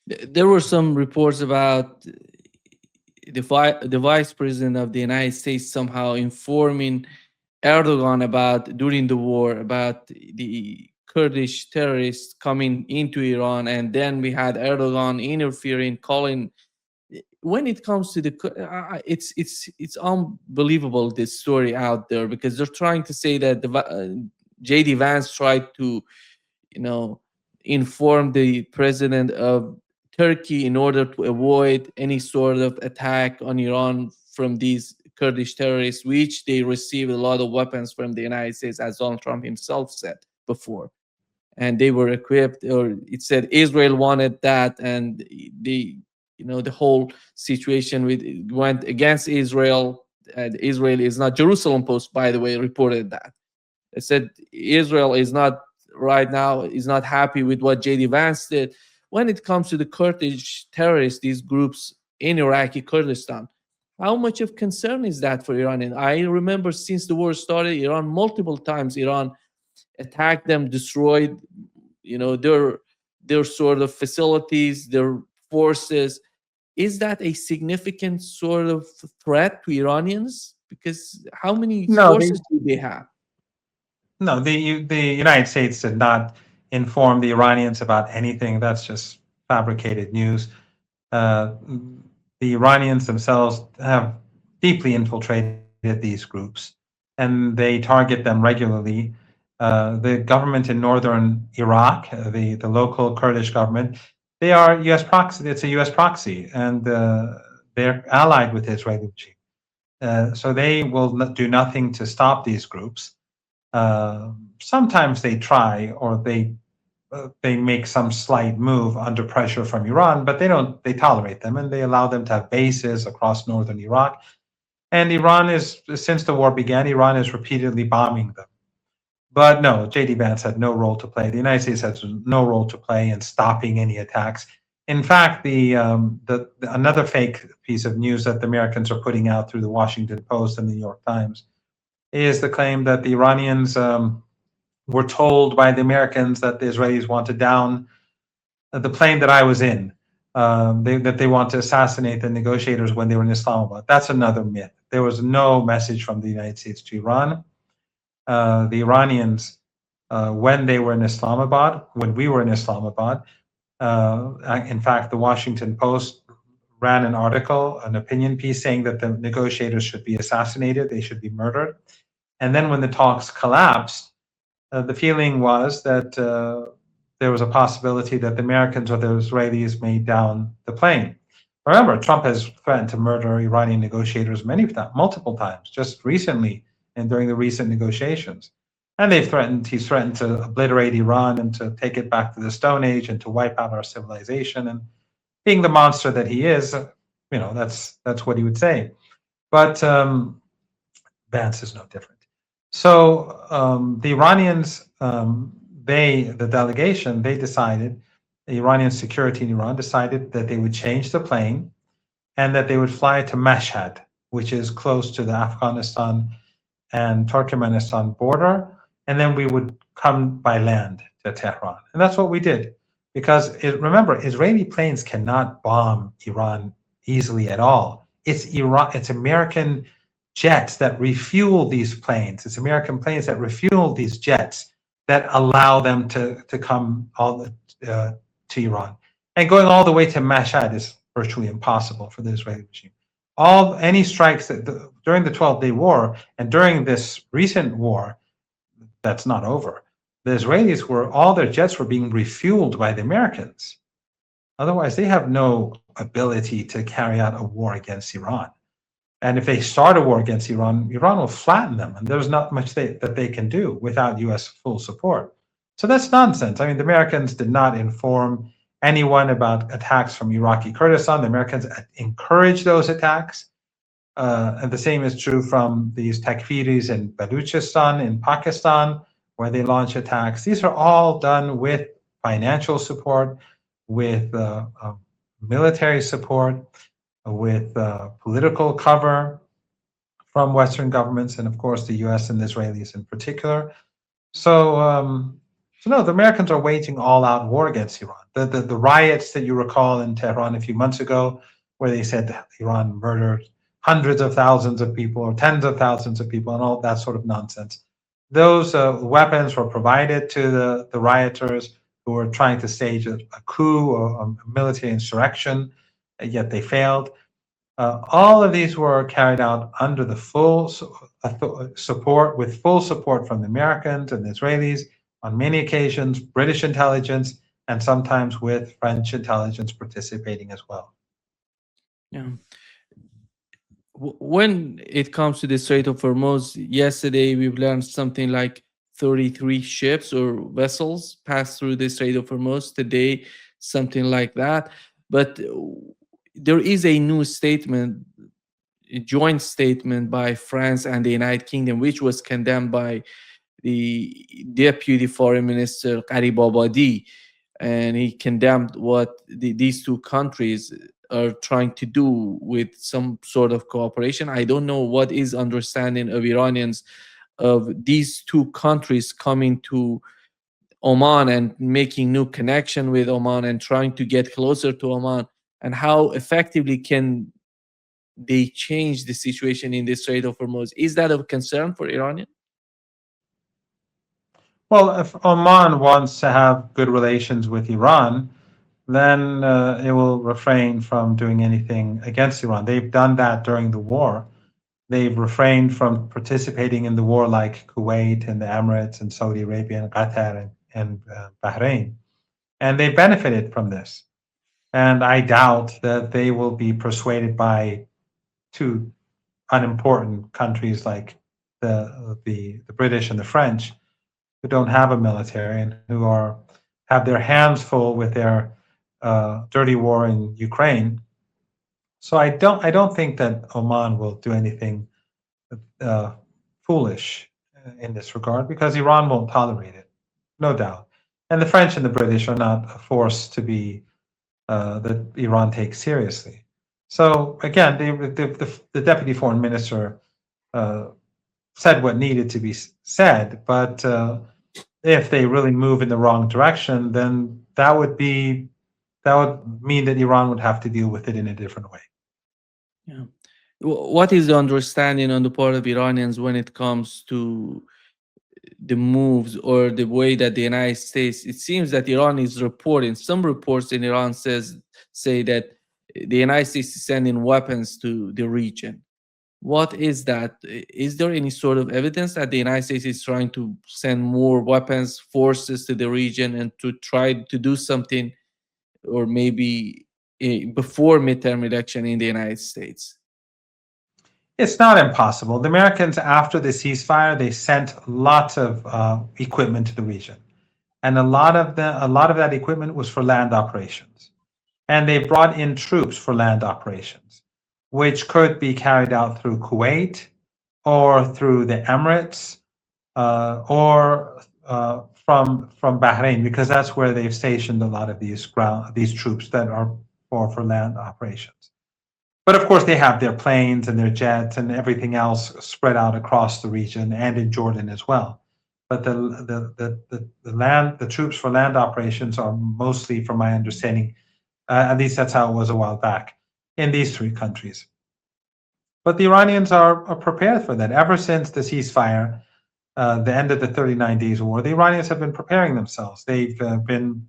There were some reports about the vice president of the United States somehow informing Erdogan about during the war about the Kurdish terrorists coming into Iran, and then we had Erdogan interfering, calling. When it comes to the, it's unbelievable this story out there because they're trying to say that JD Vance tried to, you know, inform the president of Turkey in order to avoid any sort of attack on Iran from these Kurdish terrorists, which they received a lot of weapons from the United States, as Donald Trump himself said before. And they were equipped, or it said Israel wanted that, and the, you know, the whole situation with went against Israel. And Israel is not. Jerusalem Post, by the way, reported that. It said Israel is not right now is not happy with what JD Vance did. When it comes to the Kurdish terrorists, these groups in Iraqi Kurdistan, how much of concern is that for Iran? And I remember since the war started, Iran multiple times Iran attacked them, destroyed, you know, their sort of facilities, their forces. Is that a significant sort of threat to Iranians? Because how many No, forces do they have? no, the United States did not inform the Iranians about anything. That's just fabricated news. Uh, the Iranians themselves have deeply infiltrated these groups, and they target them regularly. The government in northern Iraq, the local Kurdish government, they are U.S. proxy. It's a U.S. proxy, and they're allied with the Israeli regime. So they will do nothing to stop these groups. Sometimes they try, or they make some slight move under pressure from Iran, but they don't. They tolerate them, and they allow them to have bases across northern Iraq. And Iran is, since the war began, Iran is repeatedly bombing them. But no, JD Vance had no role to play. The United States has no role to play in stopping any attacks. In fact, another fake piece of news that the Americans are putting out through the Washington Post and the New York Times is the claim that the Iranians were told by the Americans that the Israelis wanted down the plane that I was in, that they want to assassinate the negotiators when they were in Islamabad. That's another myth. There was no message from the United States to Iran. The Iranians, when they were in Islamabad, when we were in Islamabad, in fact, the Washington Post ran an article, an opinion piece saying that the negotiators should be assassinated, they should be murdered. And then when the talks collapsed, the feeling was that there was a possibility that the Americans or the Israelis made down the plane. Remember, Trump has threatened to murder Iranian negotiators multiple times, just recently and during the recent negotiations. And he's threatened to obliterate Iran and to take it back to the Stone Age and to wipe out our civilization. And being the monster that he is, that's what he would say. But Vance is no different. So the Iranians, the delegation, the Iranian security in Iran decided that they would change the plane and that they would fly to Mashhad, which is close to the Afghanistan and Turkmenistan border, and then we would come by land to Tehran. And that's what we did. Because remember, Israeli planes cannot bomb Iran easily at all. It's American jets that refuel these planes. It's American planes that refuel these jets that allow them to come to Iran. And going all the way to Mashhad is virtually impossible for the Israeli regime. Any strikes during the 12-day war and during this recent war, that's not over. The Israelis all their jets were being refueled by the Americans. Otherwise, they have no ability to carry out a war against Iran. And if they start a war against Iran, Iran will flatten them, and there's not much that they can do without U.S. full support. So that's nonsense. I mean, the Americans did not inform anyone about attacks from Iraqi Kurdistan. The Americans encouraged those attacks. And the same is true from these Takfiris in Baluchistan, in Pakistan, where they launch attacks. These are all done with financial support, with military support, with political cover from Western governments, and of course the U.S. and the Israelis in particular. So no, the Americans are waging all-out war against Iran. the riots that you recall in Tehran a few months ago, where they said that Iran murdered hundreds of thousands of people or tens of thousands of people and all that sort of nonsense. Those weapons were provided to the rioters who were trying to stage a coup or a military insurrection, yet they failed. All of these were carried out under the support, with full support from the Americans and the Israelis, on many occasions, British intelligence, and sometimes with French intelligence participating as well. Yeah. When it comes to the Strait of Hormuz, yesterday we've learned something like 33 ships or vessels passed through the Strait of Hormuz. Today, something like that. But there is a new statement, a joint statement by France and the United Kingdom, which was condemned by the Deputy Foreign Minister Qarib Abadi, and he condemned what these two countries are trying to do with some sort of cooperation. I don't know what is understanding of Iranians of these two countries coming to Oman and making new connection with Oman and trying to get closer to Oman, and how effectively can they change the situation in the Strait of Hormuz. Is that of concern for Iranian? Well, if Oman wants to have good relations with Iran, then it will refrain from doing anything against Iran. They've done that during the war. They've refrained from participating in the war, like Kuwait and the Emirates and Saudi Arabia and Qatar and Bahrain. And they benefited from this. And I doubt that they will be persuaded by two unimportant countries like the British and the French, who don't have a military and who have their hands full with their dirty war in Ukraine. So I don't think that Oman will do anything foolish in this regard, because Iran won't tolerate it, no doubt. And the French and the British are not a force to be that Iran takes seriously. So again, the deputy foreign minister said what needed to be said, but if they really move in the wrong direction, then that would mean that Iran would have to deal with it in a different way. Yeah. What is the understanding on the part of Iranians when it comes to the moves or the way that the United States? It seems that Iran is reporting. Some reports in Iran say that the United States is sending weapons to the region. What is that? Is there any sort of evidence that the United States is trying to send more weapons, forces to the region, and to try to do something, or maybe before midterm election in the United States? It's not impossible. The Americans, after the ceasefire, they sent lots of equipment to the region, and a lot of that equipment was for land operations, and they brought in troops for land operations, which could be carried out through Kuwait or through the Emirates or from Bahrain, because that's where they've stationed a lot of these troops that are for land operations. But of course, they have their planes and their jets and everything else spread out across the region and in Jordan as well. But the troops for land operations are mostly, from my understanding, at least that's how it was a while back, in these three countries. But the Iranians are prepared for that. Ever since the ceasefire, the end of the 39 days war, the Iranians have been preparing themselves. They've been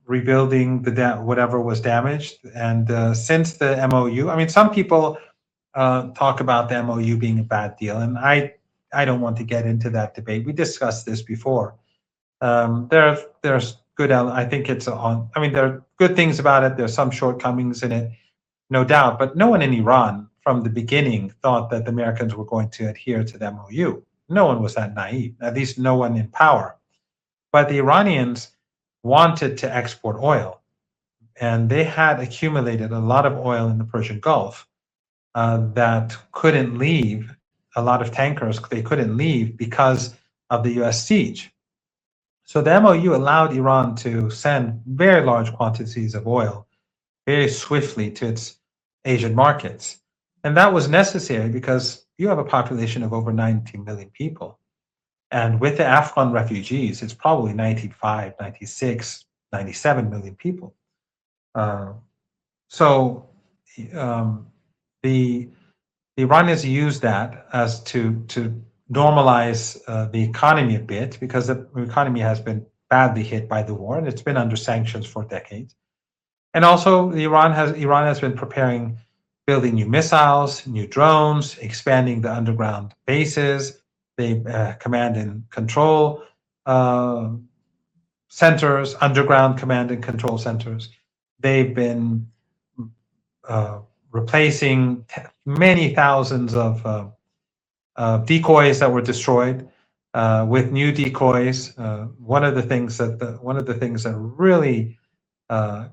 rebuilding whatever was damaged. And since the MOU, I mean, some people talk about the MOU being a bad deal, and I don't want to get into that debate. We discussed this before. There's good. I think it's on. I mean, there are good things about it. There's some shortcomings in it, no doubt. But no one in Iran from the beginning thought that the Americans were going to adhere to the MOU. No one was that naive. At least no one in power. But the Iranians wanted to export oil, and they had accumulated a lot of oil in the Persian Gulf that couldn't leave. A lot of tankers, they couldn't leave because of the US siege. So the MOU allowed Iran to send very large quantities of oil very swiftly to its Asian markets. And that was necessary because you have a population of over 90 million people. And with the Afghan refugees, it's probably 95, 96, 97 million people. Uh, so um, the the Iranians use that as to normalize the economy a bit, because the economy has been badly hit by the war and it's been under sanctions for decades. And also, Iran has been preparing, building new missiles, new drones, expanding the underground bases. They command and control uh, centers, underground command and control centers. They've been uh, replacing many thousands of decoys that were destroyed with new decoys. One of the things that really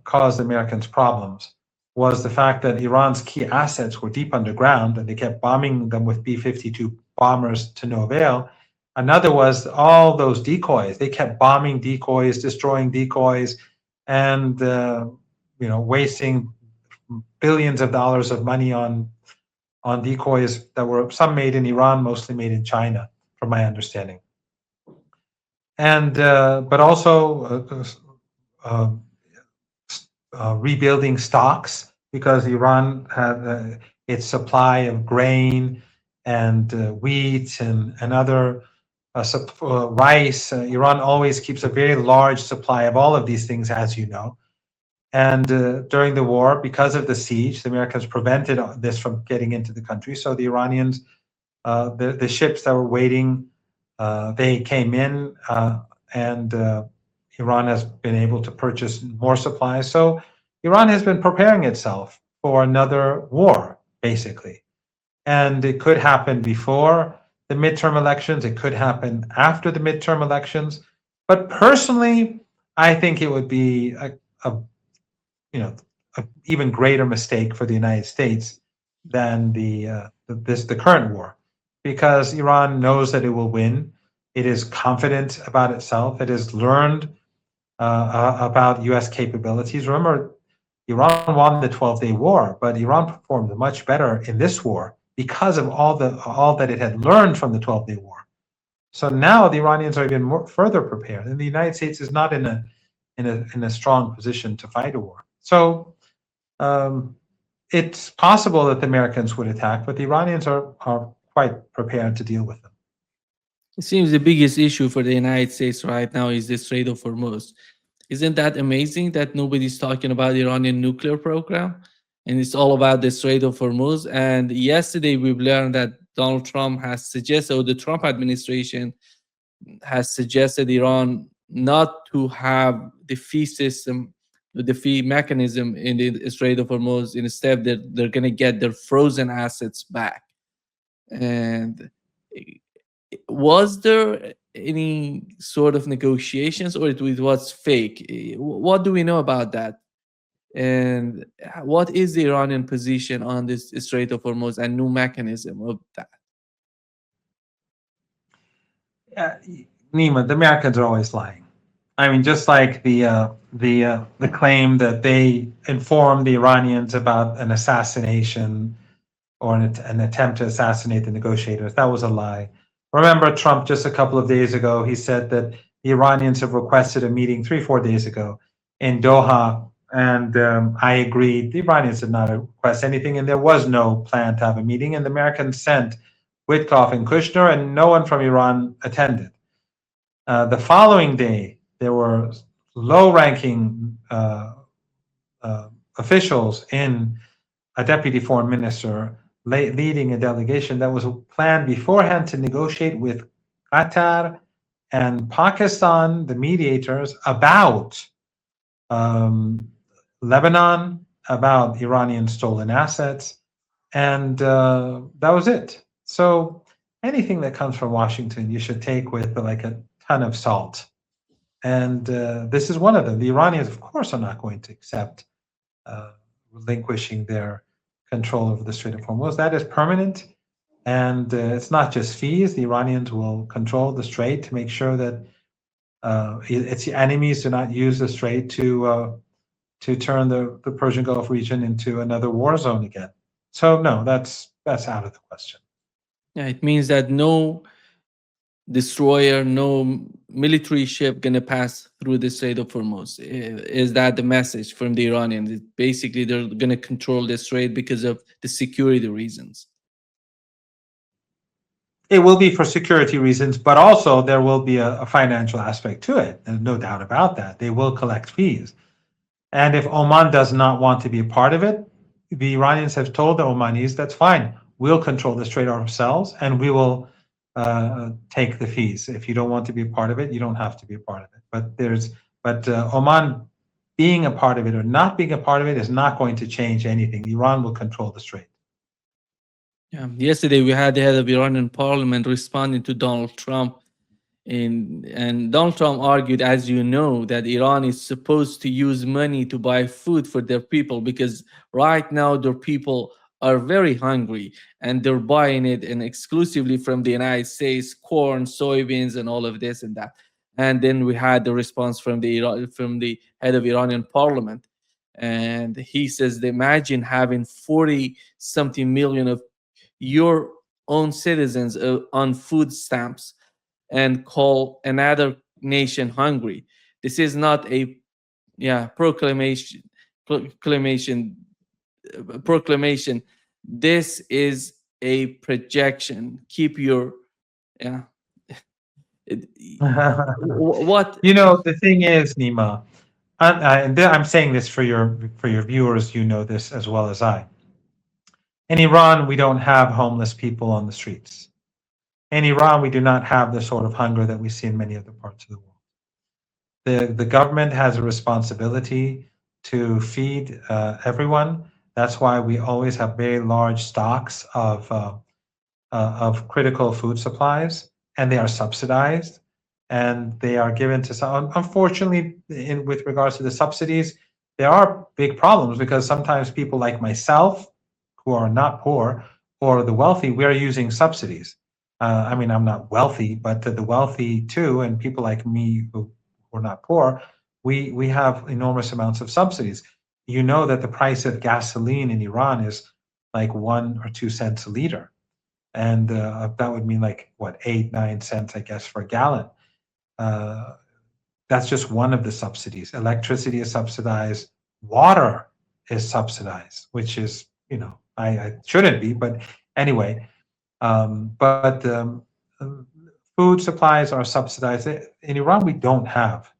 caused Americans problems was the fact that Iran's key assets were deep underground, and they kept bombing them with B-52 bombers to no avail. Another was all those decoys. They kept bombing decoys, destroying decoys, and wasting billions of dollars of money on decoys that were some made in Iran, mostly made in China, from my understanding. And but also rebuilding stocks, because Iran had its supply of grain and wheat and other rice. Iran always keeps a very large supply of all of these things, as you know. And during the war, because of the siege, the Americans prevented this from getting into the country. So the Iranians, the ships that were waiting, they came in, and Iran has been able to purchase more supplies. So Iran has been preparing itself for another war, basically. And it could happen before the midterm elections. It could happen after the midterm elections. But personally, I think it would be a even greater mistake for the United States than the current war, because Iran knows that it will win. It is confident about itself. It has learned about U.S. capabilities. Remember, Iran won the 12-day war, but Iran performed much better in this war because of all that it had learned from the 12-day war. So now the Iranians are even further prepared, and the United States is not in a strong position to fight a war. So um, it's possible that the Americans would attack, but the Iranians are quite prepared to deal with them. It seems the biggest issue for the United States right now is the Strait of Hormuz. Isn't that amazing that nobody's talking about the Iranian nuclear program? And it's all about the Strait of Hormuz. And yesterday we've learned that Donald Trump has suggested, or the Trump administration has suggested Iran not to have the fee system, the fee mechanism in the Strait of Hormuz. Instead, they're going to get their frozen assets back. And was there any sort of negotiations, or it was fake? What do we know about that? And what is the Iranian position on this Strait of Hormuz and new mechanism of that? Nima, the Americans are always lying. I mean, just like the claim that they informed the Iranians about an assassination or an attempt to assassinate the negotiators, that was a lie. Remember, Trump just a couple of days ago, he said that the Iranians have requested a meeting 3-4 days ago in Doha, and I agreed. The Iranians did not request anything, and there was no plan to have a meeting. And the Americans sent Witkoff and Kushner, and no one from Iran attended. The following day, there were low-ranking officials in a deputy foreign minister leading a delegation that was planned beforehand to negotiate with Qatar and Pakistan, the mediators, about Lebanon, about Iranian stolen assets, and that was it. So anything that comes from Washington, you should take with like a ton of salt. And this is one of them. The Iranians, of course, are not going to accept relinquishing their control over the Strait of Hormuz. That is permanent. And it's not just fees. The Iranians will control the strait to make sure that its enemies do not use the strait to turn the Persian Gulf region into another war zone again. So no, that's out of the question. Yeah, it means that no destroyer, no military ship gonna pass through the Strait of Hormuz. Is that the message from the Iranians? Basically, they're gonna control the strait because of the security reasons. It will be for security reasons, but also there will be a financial aspect to it. There's no doubt about that. They will collect fees. And if Oman does not want to be a part of it, the Iranians have told the Omanis, that's fine. We'll control the strait ourselves and we will take the fees. If you don't want to be a part of it, you don't have to be a part of it. But Oman being a part of it or not being a part of it is not going to change anything. Iran will control the strait. Yeah. Yesterday, we had the head of Iranian parliament responding to Donald Trump. And Donald Trump argued, as you know, that Iran is supposed to use money to buy food for their people because right now their people are very hungry and they're buying it and exclusively from the United States, corn, soybeans, and all of this and that. And then we had the response from the head of Iranian parliament, and he says, imagine having 40 something million of your own citizens on food stamps and call another nation hungry. This is not a proclamation. This is a projection. Keep your yeah. It, what The thing is, Nima, and I'm saying this for your viewers. You know this as well as I. In Iran, we don't have homeless people on the streets. In Iran, we do not have the sort of hunger that we see in many other parts of the world. The government has a responsibility to feed everyone. That's why we always have very large stocks of critical food supplies, and they are subsidized, and they are given to some. Unfortunately, with regards to the subsidies, there are big problems because sometimes people like myself, who are not poor, or the wealthy, we are using subsidies. I mean, I'm not wealthy, but the wealthy too, and people like me who are not poor, we have enormous amounts of subsidies. You know that the price of gasoline in Iran is like 1 or 2 cents a liter, and that would mean like what 8 9 cents, I guess, for a gallon. Uh, that's just one of the subsidies. Electricity is subsidized. Water is subsidized, which is I shouldn't be, but anyway. But food supplies are subsidized. In Iran, we don't have.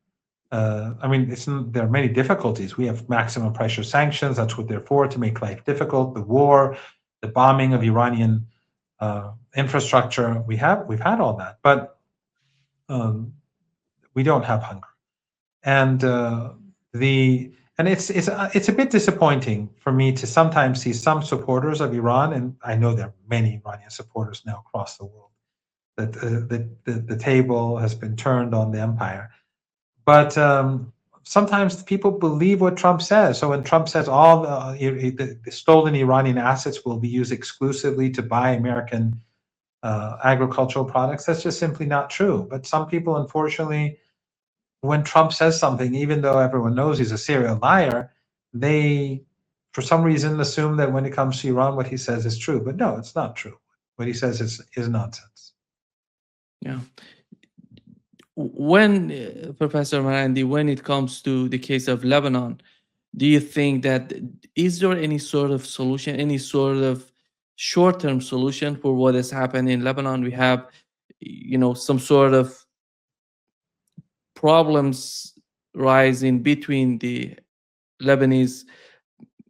I mean, there are many difficulties. We have maximum pressure sanctions. That's what they're for, to make life difficult. The war, the bombing of Iranian infrastructure. We've had all that, but we don't have hunger. And it's a bit disappointing for me to sometimes see some supporters of Iran, and I know there are many Iranian supporters now across the world, that the table has been turned on the empire. But sometimes people believe what Trump says. So when Trump says all the stolen Iranian assets will be used exclusively to buy American agricultural products, that's just simply not true. But some people, unfortunately, when Trump says something, even though everyone knows he's a serial liar, they, for some reason, assume that when it comes to Iran, what he says is true. But no, it's not true. What he says is nonsense. Yeah. When Professor Marandi, when it comes to the case of Lebanon, do you think that is there any sort of solution, any sort of short-term solution for what has happened in Lebanon? We have, some sort of problems rising between the Lebanese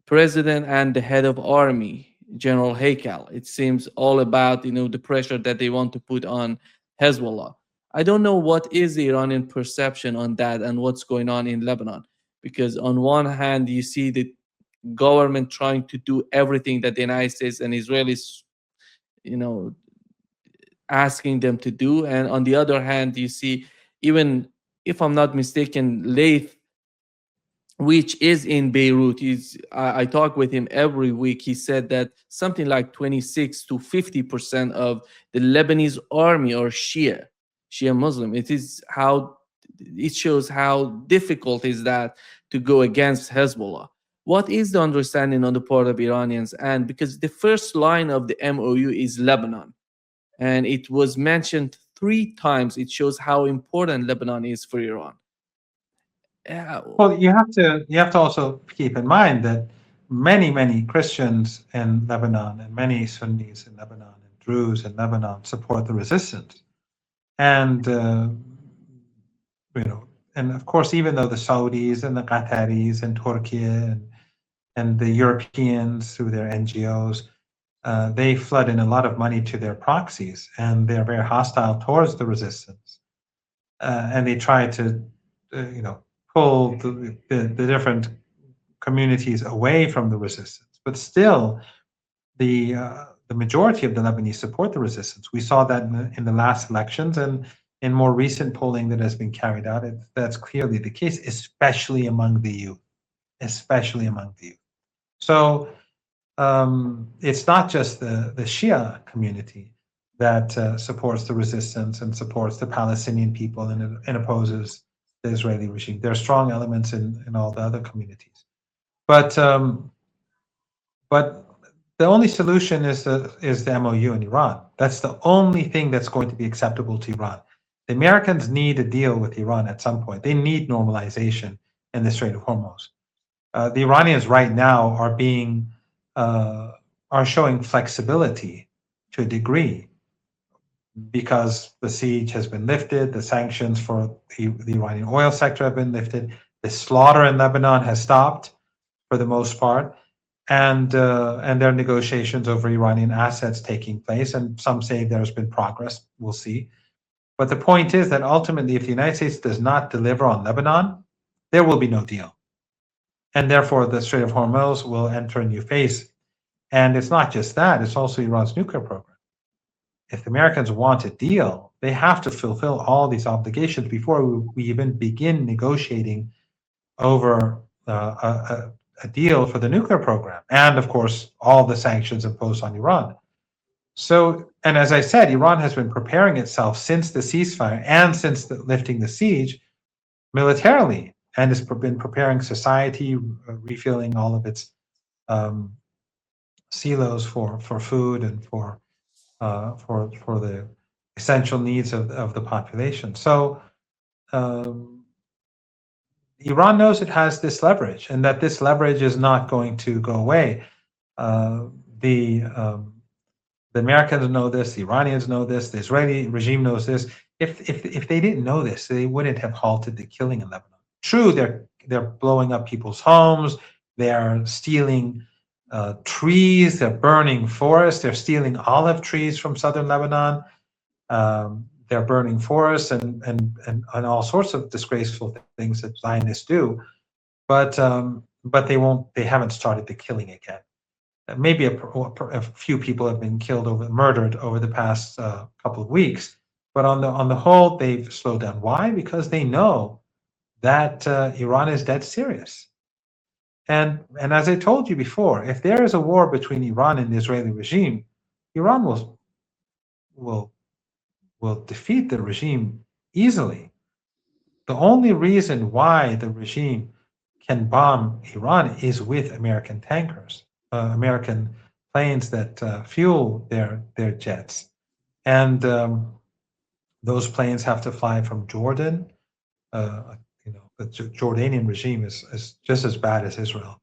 president and the head of army, General Haikal. It seems all about the pressure that they want to put on Hezbollah. I don't know what is the Iranian perception on that and what's going on in Lebanon, because on one hand you see the government trying to do everything that the United States and Israelis, asking them to do, and on the other hand you see, even if I'm not mistaken, Laith, which is in Beirut. I talk with him every week. He said that something like 26 to 50% of the Lebanese army are Shia Muslim. It shows how difficult is that to go against Hezbollah. What is the understanding on the part of Iranians? And because the first line of the MOU is Lebanon, and it was mentioned three times. It shows how important Lebanon is for Iran. Yeah. Well, you have to also keep in mind that many Christians in Lebanon and many Sunnis in Lebanon and Druze in Lebanon support the resistance. And and of course, even though the Saudis and the Qataris and Turkey and the Europeans through their NGOs, they flood in a lot of money to their proxies, and they're very hostile towards the resistance, and they try to, pull the different communities away from the resistance. But still, the majority of the Lebanese support the resistance. We saw that in the last elections, and in more recent polling that has been carried out, that's clearly the case, especially among the youth, especially among the youth. So it's not just the Shia community that supports the resistance and supports the Palestinian people and opposes the Israeli regime. There are strong elements in all the other communities, but but the only solution is the MOU in Iran. That's the only thing that's going to be acceptable to Iran. The Americans need a deal with Iran at some point. They need normalization in the Strait of Hormuz. The Iranians right now are showing flexibility to a degree because the siege has been lifted, the sanctions for the Iranian oil sector have been lifted, the slaughter in Lebanon has stopped for the most part, and there are negotiations over Iranian assets taking place, and some say there's been progress. We'll see. But the point is that ultimately, if the United States does not deliver on Lebanon, there will be no deal. And therefore, the Strait of Hormuz will enter a new phase. And it's not just that, it's also Iran's nuclear program. If the Americans want a deal, they have to fulfill all these obligations before we even begin negotiating over a deal for the nuclear program. And of course, all the sanctions imposed on Iran. So, and as I said, Iran has been preparing itself since the ceasefire and since lifting the siege militarily, and has been preparing society, refilling all of its silos for food and for the essential needs of the population. So Iran knows it has this leverage, and that this leverage is not going to go away. The Americans know this, the Iranians know this, the Israeli regime knows this. If they didn't know this, they wouldn't have halted the killing in Lebanon. True, they're blowing up people's homes, they're stealing trees, they're burning forests, they're stealing olive trees from southern Lebanon. They're burning forests and all sorts of disgraceful things that Zionists do, but they haven't started the killing again. Maybe a few people have been murdered over the past couple of weeks, but on the whole, they've slowed down. Why? Because they know that Iran is dead serious. And as I told you before, if there is a war between Iran and the Israeli regime, Iran will defeat the regime easily. The only reason why the regime can bomb Iran is with American tankers, American planes that fuel their jets, and those planes have to fly from Jordan. The Jordanian regime is just as bad as Israel,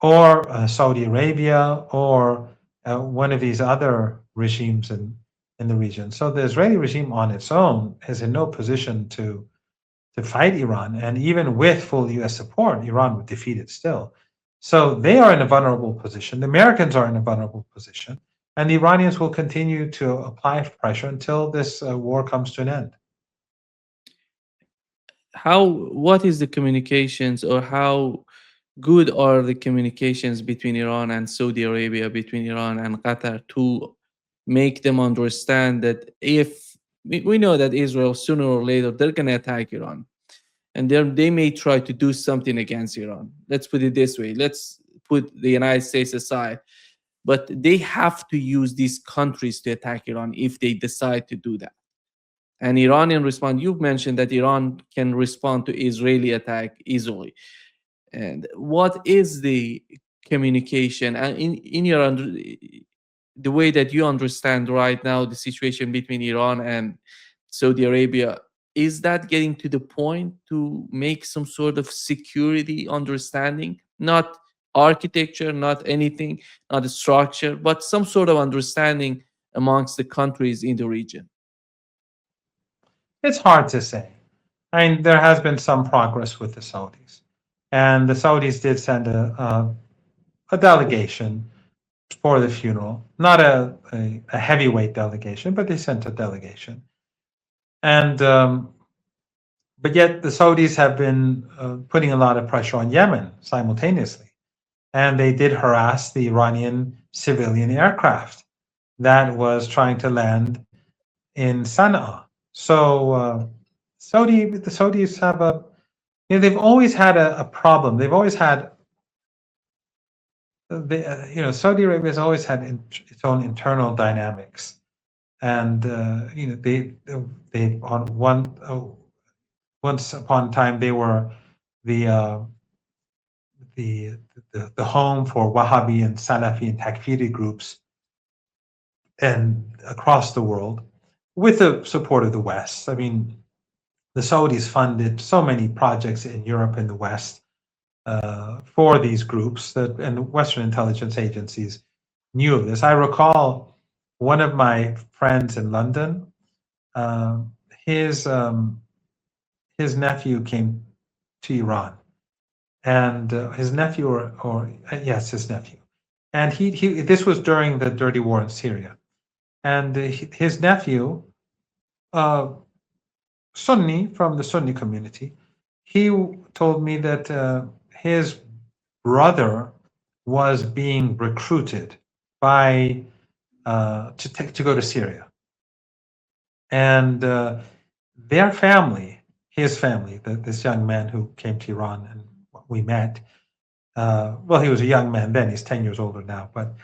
or Saudi Arabia, or one of these other regimes in the region. So the Israeli regime on its own is in no position to fight Iran, and even with full U.S. support, Iran would defeat it still. So they are in a vulnerable position. The Americans are in a vulnerable position, and the Iranians will continue to apply pressure until this war comes to an end. What is the communications, or how good are the communications between Iran and Saudi Arabia, between Iran and Qatar, to make them understand that if we know that Israel sooner or later they're going to attack Iran, and they may try to do something against Iran. Let's put it this way. Let's put the United States aside, but they have to use these countries to attack Iran if they decide to do that. And Iranian response, you've mentioned that Iran can respond to Israeli attack easily. And what is the communication and in your the way that you understand right now the situation between Iran and Saudi Arabia, is that getting to the point to make some sort of security understanding? Not architecture, not anything, not a structure, but some sort of understanding amongst the countries in the region. It's hard to say. I mean, there has been some progress with the Saudis, and the Saudis did send a delegation for the funeral, not a heavyweight delegation, but they sent a delegation. And but yet the Saudis have been putting a lot of pressure on Yemen simultaneously, and they did harass the Iranian civilian aircraft that was trying to land in Sana'a. So the Saudis have they've always had a problem. They've always had Saudi Arabia has always had its own internal dynamics, and they on once upon a time they were the uh, the home for Wahhabi and Salafi and Takfiri groups and across the world with the support of the West. I mean, the Saudis funded so many projects in Europe and the West for these groups and Western intelligence agencies knew of this. I recall one of my friends in London, um, his nephew came to Iran, and his nephew, or yes, his nephew, and he this was during the dirty war in Syria, and his nephew, uh, Sunni from the Sunni community, he told me that his brother was being recruited by to go to Syria, and their family, his family, this young man who came to Iran and we met. Well, he was a young man then; he's 10 years older now. But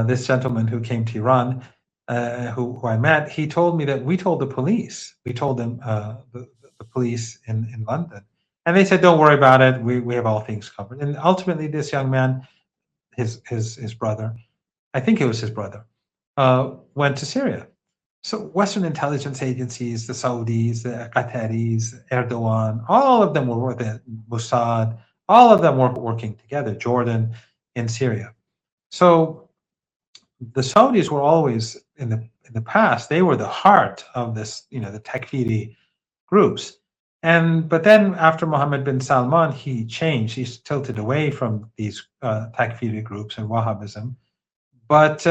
this gentleman who came to Iran, who I met, he told me that we told the police. We told them the police in London, and they said, "Don't worry about it. We have all things covered." And ultimately, this young man, his brother, I think it was his brother, went to Syria. So Western intelligence agencies, the Saudis, the Qataris, Erdogan, all of them were the Mossad, all of them were working together, Jordan in Syria. So the Saudis were always in the past, they were the heart of this, the Takfiri groups. But then after Mohammed bin Salman, he changed. He's tilted away from these Takfiri groups and Wahhabism. But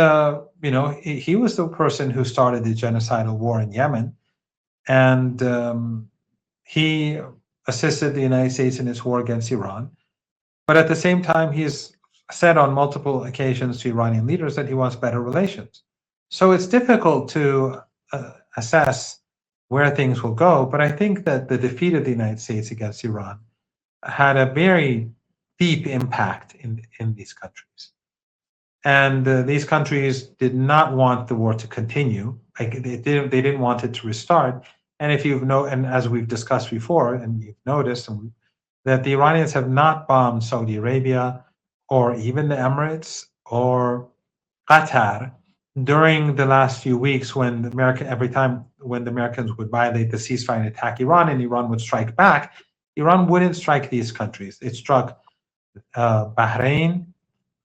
he was the person who started the genocidal war in Yemen, and he assisted the United States in its war against Iran. But at the same time, he's said on multiple occasions to Iranian leaders that he wants better relations. So it's difficult to assess where things will go. But I think that the defeat of the United States against Iran had a very deep impact in these countries. And these countries did not want the war to continue. Like they didn't want it to restart. And and as we've discussed before, and you've noticed, that the Iranians have not bombed Saudi Arabia or even the Emirates or Qatar during the last few weeks when every time when the Americans would violate the ceasefire and attack Iran and Iran would strike back, Iran wouldn't strike these countries. It struck Bahrain,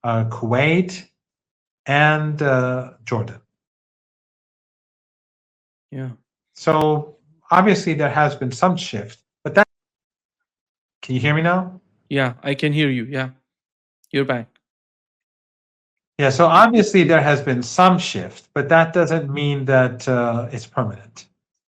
Kuwait, and Jordan. Yeah. So obviously there has been some shift, but can you hear me now? Yeah, I can hear you. Yeah, you're back. Yeah, so obviously there has been some shift, but that doesn't mean that it's permanent.